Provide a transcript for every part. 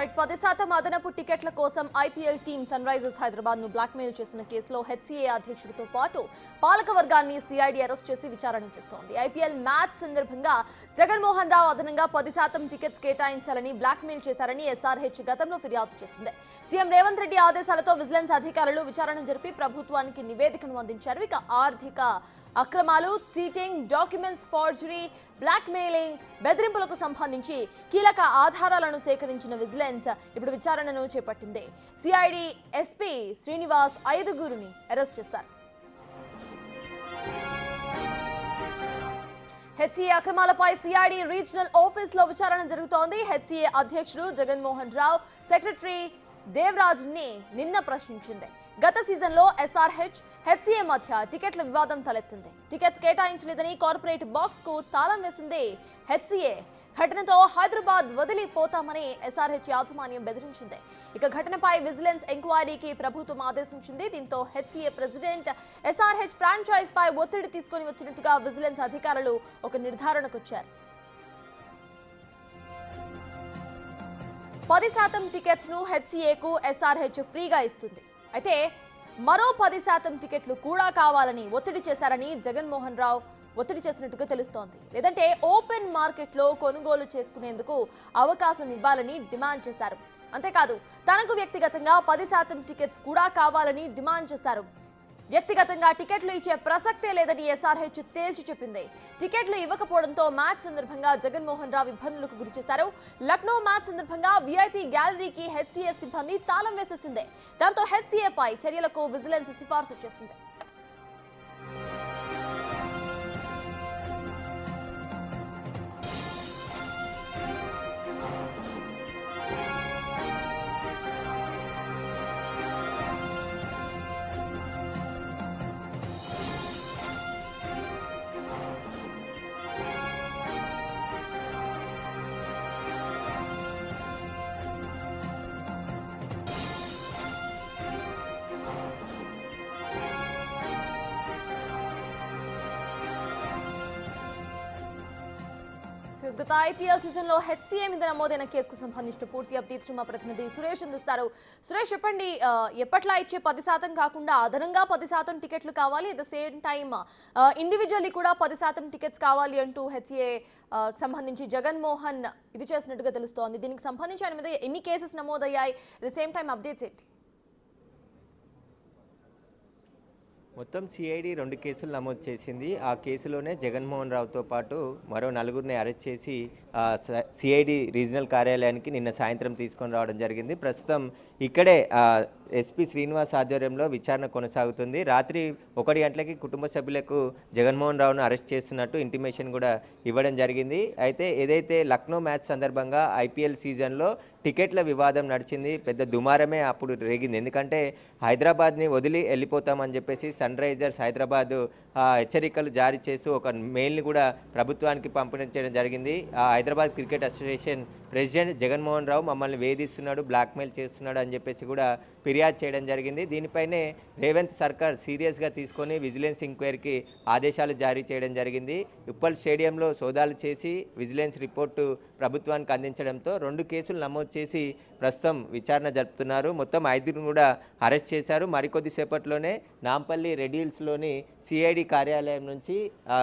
10% అదనపు టికెట్ల కోసం IPL team sun Risers Hyderabad ను బ్లాక్మెయిల్ చేసిన కేసులో హెచ్సీఏ అధ్యక్షుడితో పాటు పాలక వర్గాన్ని సిఐడి అరెస్ట్ చేసి విచారణ చేస్తోంది. ఐపీఎల్ మ్యాచ్ సందర్భంగా జగన్మోహన్ రావు అదనంగా 10% టికెట్స్ కేటాయించాలని బ్లాక్మెయిల్ చేశారని ఎస్ఆర్హెచ్ గతంలో ఫిర్యాదు చేసింది. సీఎం రేవంత్ రెడ్డి ఆదేశాలతో విజిలెన్స్ అధికారులు విచారణ జరిపి ప్రభుత్వానికి నివేదికను అందించారు. ఇక ఆర్థిక అక్రమాలు, చీటింగ్, డాక్యుమెంట్స్ ఫోర్జరీ, బ్లాక్మెయిలింగ్, బెదిరింపులకు సంబంధించి కీలక ఆధారాలను సేకరించిన విజిలెన్స్ ఇప్పుడు విచారణను చేపట్టింది. సిఐడి ఎస్పీ శ్రీనివాస్ 5గురిని అరెస్ట్ చేశారు. హెచ్సీఏ అక్రమాలపై సిఐడి రీజనల్ ఆఫీస్ లో విచారణ జరుగుతోంది. హెచ్సీఏ అధ్యక్షుడు జగన్మోహన్ రావు, సెక్రటరీ దేవరాజ్ ని నిన్న ప్రశ్నించింది. గత సీజన్లో ఎస్ఆర్హెచ్, హెచ్సీఏ మధ్య టికెట్ల వివాదం తలెత్తింది. టికెట్స్ కేటాయించలేదని కార్పొరేట్ బాక్స్ కు తాళం వేసింది హెచ్సీఏ. ఘటనతో హైదరాబాద్ వదిలిపోతామని ఎస్ఆర్హెచ్ యాజమాన్యం బెదిరించింది. ఇక ఘటనపై విజిలెన్స్ ఎంక్వైరీకి ప్రభుత్వం ఆదేశించింది. దీంతో హెచ్సీఏ ప్రెసిడెంట్ ఎస్ఆర్హెచ్ ఫ్రాంచైజ్ పై ఒత్తిడి తీసుకుని వచ్చినట్టుగా విజిలెన్స్ అధికారులు ఒక నిర్ధారణకు వచ్చారు. 10% టికెట్స్ ను హెచ్సీఏకు ఎస్ఆర్హెచ్ ఫ్రీగా ఇస్తుంది. అయితే మరో 10% టికెట్లు కూడా కావాలని ఒత్తిడి చేశారని జగన్మోహన్ రావు ఒత్తిడి చేసినట్టుగా తెలుస్తోంది. లేదంటే ఓపెన్ మార్కెట్లో కొనుగోలు చేసుకునేందుకు అవకాశం ఇవ్వాలని డిమాండ్ చేశారు. అంతేకాదు తనకు వ్యక్తిగతంగా 10% టికెట్స్ కూడా కావాలని డిమాండ్ చేశారు. వ్యక్తిగతంగా టికెట్లు ఇచ్చే ప్రసక్తే లేదని ఎస్ఆర్హెచ్ తేల్చి చెప్పింది. టికెట్లు ఇవ్వకపోవడంతో మ్యాచ్ సందర్భంగా జగన్మోహన్ రావు ఇబ్బందులకు గురిచేశారు. లక్నో మ్యాచ్ సందర్భంగా వీఐపీ గ్యాలరీకి హెచ్సీఏ సిబ్బంది తాళం వేసేసింది. దాంతో హెచ్సీఏపై చర్యలకు విజిలెన్స్ సిఫార్సు చేసింది. గత ఐపీఎల్ సీజన్ లో హెచ్సీఏ మీద నమోదైన కేసుకు సంబంధించిన పూర్తి అప్డేట్స్ మా ప్రతినిధి సురేష్ అందిస్తారు. సురేష్, చెప్పండి, ఎప్పట్లా ఇచ్చే 10% కాకుండా అదనంగా 10% టికెట్లు కావాలి, at the same time individually కూడా 10% టికెట్స్ కావాలి అంటూ హెచ్సీఏ సంబంధించి జగన్మోహన్ ఇది చేసినట్టుగా తెలుస్తోంది. దీనికి సంబంధించి ఆయన మీద ఎన్ని కేసెస్ నమోదయ్యాయి, at the same time updates ఏంటి? మొత్తం సిఐడి 2 కేసులు నమోదు చేసింది. ఆ కేసులోనే జగన్మోహన్ రావుతో పాటు మరో 4గురిని అరెస్ట్ చేసి సిఐడి రీజనల్ కార్యాలయానికి నిన్న సాయంత్రం తీసుకొని రావడం జరిగింది. ప్రస్తుతం ఇక్కడే ఎస్పీ శ్రీనివాస్ ఆధ్వర్యంలో విచారణ కొనసాగుతుంది. రాత్రి 1 గంటలకి కుటుంబ సభ్యులకు జగన్మోహన్ రావును అరెస్ట్ చేస్తున్నట్టు ఇంటిమేషన్ కూడా ఇవ్వడం జరిగింది. అయితే ఏదైతే లక్నో మ్యాచ్ సందర్భంగా ఐపీఎల్ సీజన్లో టికెట్ల వివాదం నడిచింది, పెద్ద దుమారమే అప్పుడు రేగింది. ఎందుకంటే హైదరాబాద్ని వదిలి వెళ్ళిపోతామని చెప్పేసి సన్ రైజర్స్ హైదరాబాద్ హెచ్చరికలు జారీ చేస్తూ ఒక మెయిల్ని కూడా ప్రభుత్వానికి పంపించడం జరిగింది. Hyderabad Cricket Association president Jaganmohan Rao మమ్మల్ని వేధిస్తున్నాడు, బ్లాక్మెయిల్ చేస్తున్నాడు అని చెప్పేసి కూడా ఫిర్యాదు చేయడం జరిగింది. దీనిపైనే రేవంత్ సర్కార్ సీరియస్గా తీసుకొని విజిలెన్స్ ఎంక్వైరీకి ఆదేశాలు జారీ చేయడం జరిగింది. ఉప్పల్ స్టేడియంలో సోదాలు చేసి విజిలెన్స్ రిపోర్టు ప్రభుత్వానికి అందించడంతో 2 కేసులు నమోదు చేసి ప్రస్తుతం విచారణ జరుపుతున్నారు. మొత్తం 5గురిని కూడా అరెస్ట్ చేశారు. మరికొద్దిసేపట్లోనే నాంపల్లి రెడ్డిల్స్లోని సిఐడి కార్యాలయం నుంచి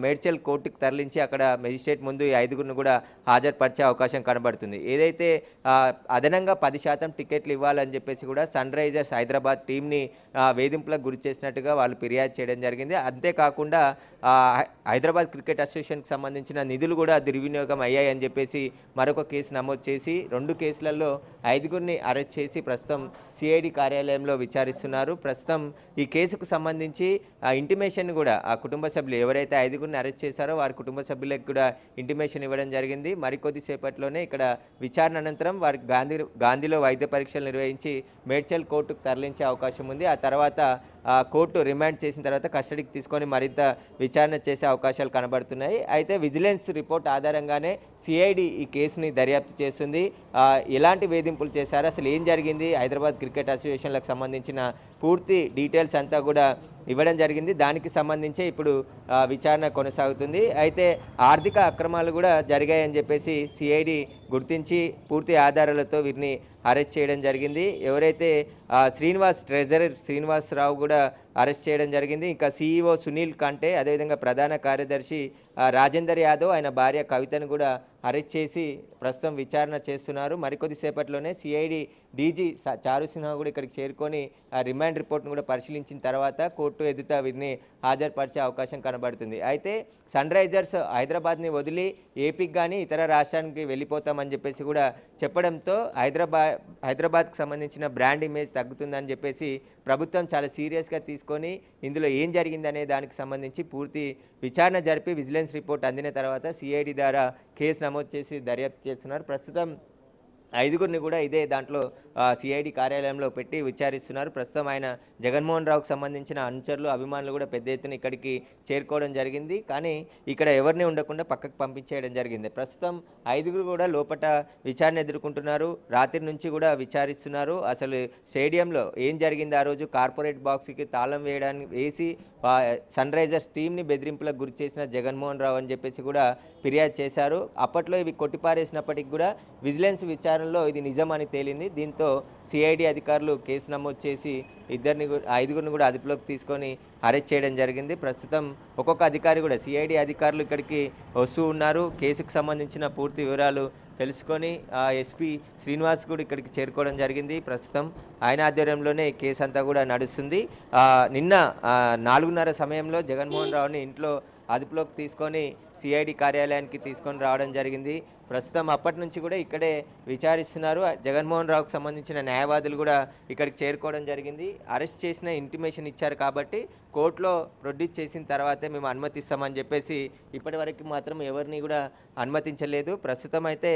మేడ్చల్ కోర్టుకు తరలించి అక్కడ మెజిస్ట్రేట్ ముందు ఈ 5గురిని కూడా హాజరుపరిచే అవకాశం కనబడుతుంది. ఏదైతే అదనంగా 10% టికెట్లు ఇవ్వాలని చెప్పేసి కూడా సన్ రైజర్స్ హైదరాబాద్ టీంని వేధింపులకు గురి చేసినట్టుగా వాళ్ళు ఫిర్యాదు చేయడం జరిగింది. అంతేకాకుండా హైదరాబాద్ క్రికెట్ అసోసియేషన్కి సంబంధించిన నిధులు కూడా దుర్వినియోగం అయ్యాయని చెప్పేసి మరొక కేసు నమోదు చేసి 2 కేసులలో 5గురిని అరెస్ట్ చేసి ప్రస్తుతం సిఐడి కార్యాలయంలో విచారిస్తున్నారు. ప్రస్తుతం ఈ కేసుకు సంబంధించి ఇంటిమేషన్ కూడా ఆ కుటుంబ సభ్యులు ఎవరైతే 5గురిని అరెస్ట్ చేశారో వారి కుటుంబ సభ్యులకు కూడా ఇంటిమేషన్ ఇవ్వడం జరిగింది. మరికొద్దిసేపట్లోనే ఇక్కడ విచారణ అనంతరం వారికి గాంధీలో వైద్య పరీక్షలు నిర్వహించి మేడ్చల్ కోర్టుకు తరలించే అవకాశం ఉంది. ఆ తర్వాత కోర్టు రిమాండ్ చేసిన తర్వాత కస్టడీకి తీసుకొని మరింత విచారణ చేసే అవకాశాలు కనబడుతున్నాయి. అయితే విజిలెన్స్ రిపోర్ట్ ఆధారంగానే సిఐడి ఈ కేసుని దర్యాప్తు చేస్తుంది. ఎలాంటి వేధింపులు చేశారు, అసలు ఏం జరిగింది, హైదరాబాద్ క్రికెట్ అసోసియేషన్లకు సంబంధించిన పూర్తి డీటెయిల్స్ అంతా కూడా ఇవ్వడం జరిగింది. దానికి సంబంధించి ఇప్పుడు విచారణ కొనసాగుతుంది. అయితే ఆర్థిక అక్రమాలు కూడా జరిగాయని చెప్పేసి సిఐడి గుర్తించి పూర్తి ఆధారాలతో వీరిని అరెస్ట్ చేయడం జరిగింది. ఎవరైతే ట్రెజరర్ శ్రీనివాసరావు కూడా అరెస్ట్ చేయడం జరిగింది. ఇంకా సీఈఓ సునీల్ కాంటే, అదేవిధంగా ప్రధాన కార్యదర్శి రాజేందర్ యాదవ్, ఆయన భార్య కవితను కూడా అరెస్ట్ చేసి ప్రస్తుతం విచారణ చేస్తున్నారు. మరికొద్దిసేపట్లోనే సిఐడి డీజీ చారు సిన్హా కూడా ఇక్కడికి చేరుకొని రిమాండ్ రిపోర్ట్ను కూడా పరిశీలించిన తర్వాత కోర్టు ఎదుట వీరిని హాజరుపరిచే అవకాశం కనబడుతుంది. అయితే సన్ రైజర్స్ హైదరాబాద్ని వదిలి ఏపీకి కానీ ఇతర రాష్ట్రానికి వెళ్ళిపోతామని చెప్పేసి కూడా చెప్పడంతో హైదరాబాద్కి సంబంధించిన బ్రాండ్ ఇమేజ్ తగ్గుతుందని చెప్పేసి ప్రభుత్వం చాలా సీరియస్గా తీసుకొని ఇందులో ఏం జరిగిందనే దానికి సంబంధించి పూర్తి విచారణ జరిపి విజిలెన్స్ రిపోర్ట్ అందిన తర్వాత సిఐడి ద్వారా కేసు నమోదు చేసి దర్యాప్తు చేస్తున్నారు. ప్రస్తుతం 5గురిని కూడా ఇదే దాంట్లో సిఐడి కార్యాలయంలో పెట్టి విచారిస్తున్నారు. ప్రస్తుతం ఆయన జగన్మోహన్ రావుకు సంబంధించిన అనుచరులు, అభిమానులు కూడా పెద్ద ఎత్తున ఇక్కడికి చేరుకోవడం జరిగింది. కానీ ఇక్కడ ఎవరిని ఉండకుండా పక్కకు పంపించేయడం జరిగింది. ప్రస్తుతం 5గురు కూడా లోపట విచారణ ఎదుర్కొంటున్నారు. రాత్రి నుంచి కూడా విచారిస్తున్నారు. అసలు స్టేడియంలో ఏం జరిగింది, ఆ రోజు కార్పొరేట్ బాక్స్కి తాళం వేసి సన్ రైజర్స్ టీంని బెదిరింపులకు గురి చేసిన జగన్మోహన్ రావు అని చెప్పేసి కూడా ఫిర్యాదు చేశారు. అప్పట్లో ఇవి కొట్టిపారేసినప్పటికీ కూడా విజిలెన్స్ విచారణలో ఇది నిజమని తేలింది. దీంతో సిఐడి అధికారులు కేసు నమోదు చేసి 5గురిని కూడా అదుపులోకి తీసుకొని అరెస్ట్ చేయడం జరిగింది. ప్రస్తుతం ఒక్కొక్క అధికారి కూడా సిఐడి అధికారులు ఇక్కడికి వస్తూ ఉన్నారు. కేసుకు సంబంధించిన పూర్తి వివరాలు తెలుసుకొని ఎస్పీ శ్రీనివాస్ కూడా ఇక్కడికి చేరుకోవడం జరిగింది. ప్రస్తుతం ఆయన ఆధ్వర్యంలోనే కేసు అంతా కూడా నడుస్తుంది. నిన్న 4:30 సమయంలో జగన్మోహన్ రావుని ఇంట్లో అదుపులోకి తీసుకొని సిఐడి కార్యాలయానికి తీసుకొని రావడం జరిగింది. ప్రస్తుతం అప్పటి నుంచి కూడా ఇక్కడే విచారిస్తున్నారు. జగన్మోహన్ రావుకు సంబంధించిన న్యాయవాదులు కూడా ఇక్కడికి చేరుకోవడం జరిగింది. అరెస్ట్ చేసిన ఇంటిమేషన్ ఇచ్చారు కాబట్టి కోర్టులో ప్రొడ్యూస్ చేసిన తర్వాతే మేము అనుమతిస్తామని చెప్పేసి ఇప్పటివరకు మాత్రం ఎవరిని కూడా అనుమతించలేదు. ప్రస్తుతం అయితే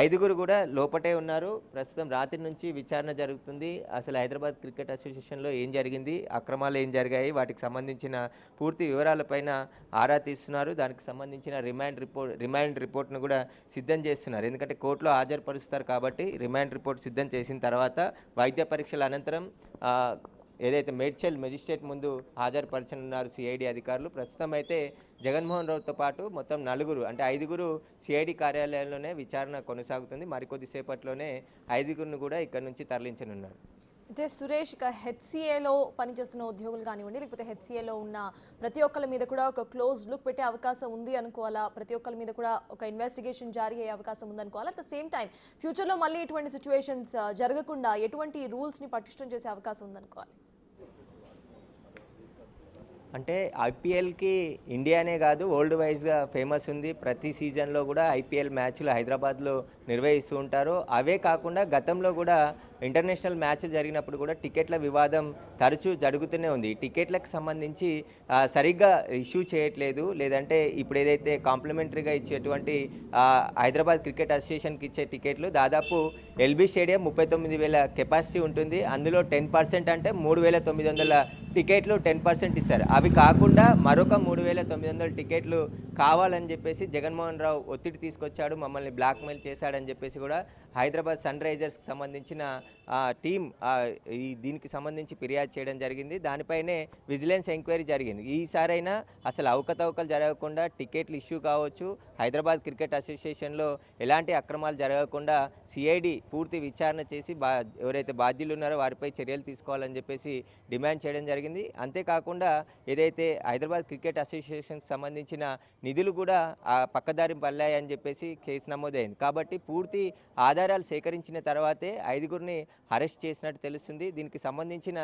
5గురు కూడా లోపటే ఉన్నారు. ప్రస్తుతం రాత్రి నుంచి విచారణ జరుగుతుంది. అసలు హైదరాబాద్ క్రికెట్ అసోసియేషన్లో ఏం జరిగింది, అక్రమాలు ఏం జరిగాయి, వాటికి సంబంధించిన పూర్తి వివరాలపైన ఆరా తీస్తున్నారు. దానికి సంబంధించిన రిమాండ్ రిపోర్ట్ను కూడా సిద్ధం చేస్తున్నారు. ఎందుకంటే కోర్టులో హాజరుపరుస్తారు కాబట్టి రిమాండ్ రిపోర్ట్ సిద్ధం చేసిన తర్వాత వైద్య పరీక్షల అనంతరం ఏదైతే మేడ్చల్ మెజిస్ట్రేట్ ముందు హాజరుపరచనున్నారు సిఐడి అధికారులు. ప్రస్తుతం అయితే జగన్మోహన్ రావుతో పాటు మొత్తం 4 అంటే 5గురు సిఐడి కార్యాలయంలోనే విచారణ కొనసాగుతుంది. మరికొద్దిసేపట్లోనే 5గురిని కూడా ఇక్కడ నుంచి తరలించనున్నారు. అయితే సురేష్, ఇక హెచ్సిఏలో పనిచేస్తున్న ఉద్యోగులు కానివ్వండి, లేకపోతే హెచ్సిఏలో ఉన్న ప్రతి ఒక్కరి మీద కూడా ఒక క్లోజ్ లుక్ పెట్టే అవకాశం ఉంది అనుకోవాలా? ప్రతి ఒక్కరి మీద కూడా ఒక ఇన్వెస్టిగేషన్ జారీ అయ్యే అవకాశం ఉంది అనుకోవాలా? అట్ ద సేమ్ టైం ఫ్యూచర్లో మళ్ళీ ఇటువంటి సిచ్యువేషన్స్ జరగకుండా ఎటువంటి రూల్స్ని పటిష్టం చేసే అవకాశం ఉందనుకోవాలి? అంటే ఐపీఎల్కి ఇండియానే కాదు వరల్డ్ వైజ్గా ఫేమస్ ఉంది. ప్రతి సీజన్లో కూడా ఐపీఎల్ మ్యాచ్లు హైదరాబాద్లో నిర్వహిస్తూ ఉంటారు. అవే కాకుండా గతంలో కూడా ఇంటర్నేషనల్ మ్యాచ్లు జరిగినప్పుడు కూడా టికెట్ల వివాదం తరచూ జరుగుతూనే ఉంది. టికెట్లకు సంబంధించి సరిగ్గా ఇష్యూ చేయట్లేదు. లేదంటే ఇప్పుడు ఏదైతే కాంప్లిమెంటరీగా ఇచ్చేటువంటి హైదరాబాద్ క్రికెట్ అసోసియేషన్కి ఇచ్చే టికెట్లు దాదాపు ఎల్బీ స్టేడియం 39,000 కెపాసిటీ ఉంటుంది. అందులో 10% అంటే 3,900 టికెట్లు 10% ఇస్తారు. అవి కాకుండా మరొక 3,900 టికెట్లు కావాలని చెప్పేసి జగన్మోహన్ రావు ఒత్తిడి తీసుకొచ్చాడు, మమ్మల్ని బ్లాక్మెయిల్ చేశాడని చెప్పేసి కూడా హైదరాబాద్ సన్ రైజర్స్కి సంబంధించిన టీం దీనికి సంబంధించి ఫిర్యాదు చేయడం జరిగింది. దానిపైనే విజిలెన్స్ ఎంక్వైరీ జరిగింది. ఈసారైనా అసలు అవకతవకలు జరగకుండా టికెట్లు ఇష్యూ కావచ్చు, హైదరాబాద్ క్రికెట్ అసోసియేషన్లో ఎలాంటి అక్రమాలు జరగకుండా సిఐడి పూర్తి విచారణ చేసి ఎవరైతే బాధ్యులు ఉన్నారో వారిపై చర్యలు తీసుకోవాలని చెప్పేసి డిమాండ్ చేయడం జరిగింది. అంతేకాకుండా ఏదైతే హైదరాబాద్ క్రికెట్ అసోసియేషన్కి సంబంధించిన నిధులు కూడా పక్కదారి పల్లాయని చెప్పేసి కేసు నమోదైంది. కాబట్టి పూర్తి ఆధారాలు సేకరించిన తర్వాతే 5గురిని అరెస్ట్ చేసినట్టు తెలుస్తుంది. దీనికి సంబంధించిన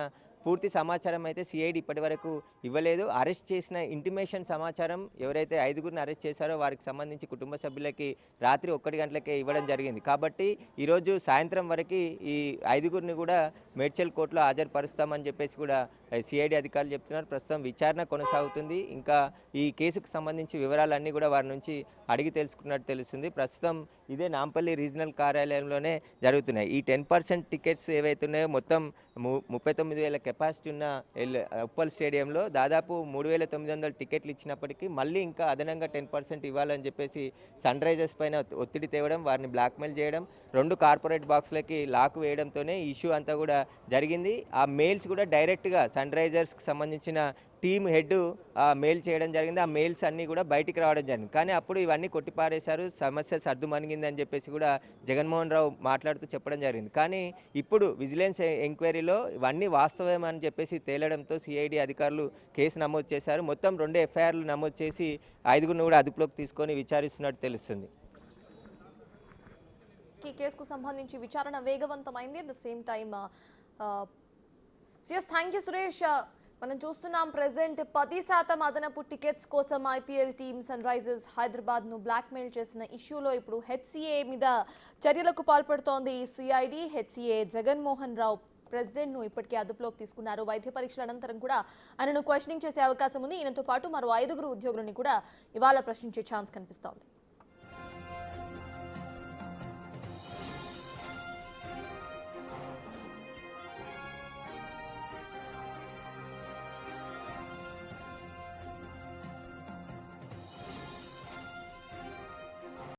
పూర్తి సమాచారం అయితే సిఐడి ఇప్పటివరకు ఇవ్వలేదు. అరెస్ట్ చేసిన ఇంటిమేషన్ సమాచారం ఎవరైతే 5గురిని అరెస్ట్ చేశారో వారికి సంబంధించి కుటుంబ సభ్యులకి రాత్రి 1 గంటలకే ఇవ్వడం జరిగింది. కాబట్టి ఈరోజు సాయంత్రం వరకు ఈ 5గురిని కూడా మేడ్చల్ కోర్టులో హాజరుపరుస్తామని చెప్పేసి కూడా సిఐడి అధికారులు చెప్తున్నారు. ప్రస్తుతం విచారణ కొనసాగుతుంది. ఇంకా ఈ కేసుకు సంబంధించి వివరాలన్నీ కూడా వారి నుంచి అడిగి తెలుసుకున్నట్టు తెలుస్తుంది. ప్రస్తుతం ఇదే నాంపల్లి రీజనల్ కార్యాలయంలోనే జరుగుతున్నాయి. ఈ 10% టికెట్స్ ఏవైతే ఉన్నాయో మొత్తం 39,000 కెపాసిటీ ఉన్న ఉప్పల్ స్టేడియంలో దాదాపు 3,900 టికెట్లు ఇచ్చినప్పటికీ మళ్ళీ ఇంకా అదనంగా 10% ఇవ్వాలని చెప్పేసి సన్ రైజర్స్ పైన ఒత్తిడి తేవడం, వారిని బ్లాక్మెయిల్ చేయడం, 2 కార్పొరేట్ బాక్స్లకి లాక్ వేయడంతోనే ఇష్యూ అంతా కూడా జరిగింది. ఆ మెయిల్స్ కూడా డైరెక్ట్గా సన్ రైజర్స్కి సంబంధించిన టీమ్ హెడ్ మెయిల్ చేయడం జరిగింది. ఆ మెయిల్స్ అన్నీ కూడా బయటికి రావడం జరిగింది. కానీ అప్పుడు ఇవన్నీ కొట్టిపారేశారు. సమస్య సర్దుమణిగిందని చెప్పేసి కూడా జగన్మోహన్ రావు మాట్లాడుతూ చెప్పడం జరిగింది. కానీ ఇప్పుడు విజిలెన్స్ ఎంక్వైరీలో ఇవన్నీ వాస్తవమని చెప్పేసి తేలడంతో సిఐడి అధికారులు కేసు నమోదు చేశారు. మొత్తం 2 ఎఫ్ఐఆర్లు నమోదు చేసి 5గురిని కూడా అదుపులోకి తీసుకొని విచారిస్తున్నట్టు తెలుస్తుంది. ఈ కేసుకు సంబంధించి విచారణ వేగవంతమైంది. At the same time thank you Suresh. మనం చూస్తున్నాం ప్రెసెంట్ 10% అదనపు టికెట్స్ కోసం IPL team sun Risers Hyderabad ను బ్లాక్మెయిల్ చేసిన ఇష్యూలో ఇప్పుడు హెచ్సిఏ మీద చర్యలకు పాల్పడుతోంది సిఐడి. హెచ్సిఏ జగన్మోహన్ రావు ప్రెసిడెంట్ ను ఇప్పటికే అదుపులోకి తీసుకున్నారు. వైద్య పరీక్షల అనంతరం కూడా ఆయనను క్వశ్చనింగ్ చేసే అవకాశం ఉంది. ఈయనతో పాటు మరో 5 ఉద్యోగులను కూడా ఇవాళ ప్రశ్నించే ఛాన్స్ కనిపిస్తోంది.